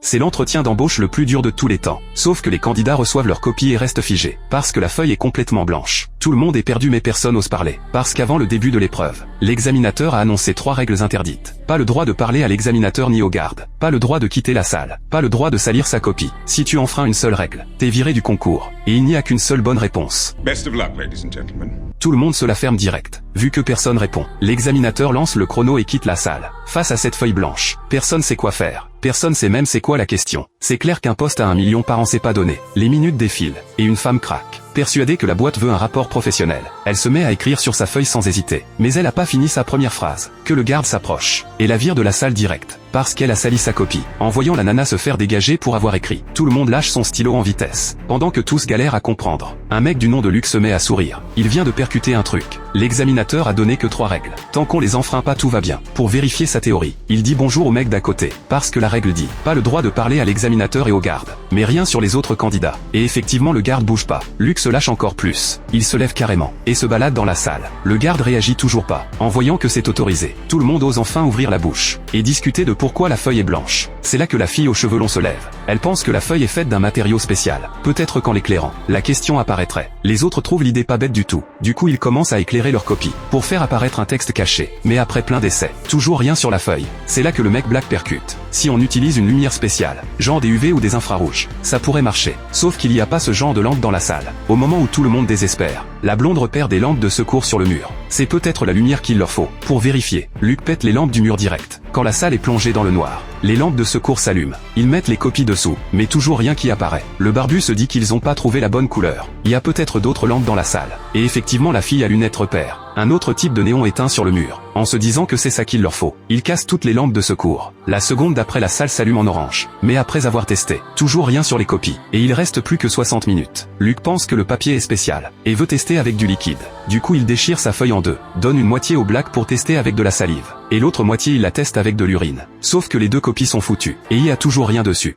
C'est l'entretien d'embauche le plus dur de tous les temps. Sauf que les candidats reçoivent leur copie et restent figés. Parce que la feuille est complètement blanche. Tout le monde est perdu mais personne n'ose parler. Parce qu'avant le début de l'épreuve, l'examinateur a annoncé 3 règles interdites. Pas le droit de parler à l'examinateur ni aux gardes. Pas le droit de quitter la salle. Pas le droit de salir sa copie. Si tu enfreins une seule règle, t'es viré du concours. Et il n'y a qu'une seule bonne réponse. Best of luck, ladies and gentlemen. Tout le monde se la ferme direct. Vu que personne répond, l'examinateur lance le chrono et quitte la salle. Face à cette feuille blanche, personne sait quoi faire. Personne sait même c'est quoi la question. C'est clair qu'un poste à 1 million par an c'est pas donné. Les minutes défilent, et une femme craque. Persuadée que la boîte veut un rapport professionnel, elle se met à écrire sur sa feuille sans hésiter. Mais elle a pas fini sa première phrase, que le garde s'approche, et la vire de la salle direct, parce qu'elle a sali sa copie. En voyant la nana se faire dégager pour avoir écrit, tout le monde lâche son stylo en vitesse. Pendant que tous galèrent à comprendre, un mec du nom de Luc se met à sourire. Il vient de percuter un truc. L'examinateur a donné que 3 règles. Tant qu'on les enfreint pas tout va bien. Pour vérifier sa théorie, il dit bonjour au mec d'à côté, parce que la règle dit, pas le droit de parler à l'examinateur et au garde. Mais rien sur les autres candidats. Et effectivement le garde bouge pas. Luc se lâche encore plus. Il se lève carrément, et se balade dans la salle. Le garde réagit toujours pas. En voyant que c'est autorisé, tout le monde ose enfin ouvrir la bouche, et discuter de pourquoi la feuille est blanche. C'est là que la fille aux cheveux longs se lève. Elle pense que la feuille est faite d'un matériau spécial. Peut-être qu'en l'éclairant, la question apparaîtrait. Les autres trouvent l'idée pas bête du tout. Du coup ils commencent à éclairer leur copie, pour faire apparaître un texte caché. Mais après plein d'essais, toujours rien sur la feuille. C'est là que le mec black percute. Si on utilise une lumière spéciale, genre des UV ou des infrarouges, ça pourrait marcher. Sauf qu'il n'y a pas ce genre de lampe dans la salle. Au moment où tout le monde désespère, la blonde repère des lampes de secours sur le mur. C'est peut-être la lumière qu'il leur faut. Pour vérifier, Luc pète les lampes du mur direct. Quand la salle est plongée dans le noir, les lampes de secours s'allument. Ils mettent les copies dessous, mais toujours rien qui apparaît. Le barbu se dit qu'ils ont pas trouvé la bonne couleur. Il y a peut-être d'autres lampes dans la salle. Et effectivement la fille à lunettes repère un autre type de néon éteint sur le mur. En se disant que c'est ça qu'il leur faut, ils cassent toutes les lampes de secours. La seconde d'après la salle s'allume en orange. Mais après avoir testé, toujours rien sur les copies. Et il reste plus que 60 minutes. Luc pense que le papier est spécial, et veut tester avec du liquide. Du coup il déchire sa feuille en deux, donne une moitié au black pour tester avec de la salive. Et l'autre moitié il la teste avec de l'urine. Sauf que les 2 copies sont foutues, et il y a toujours rien dessus.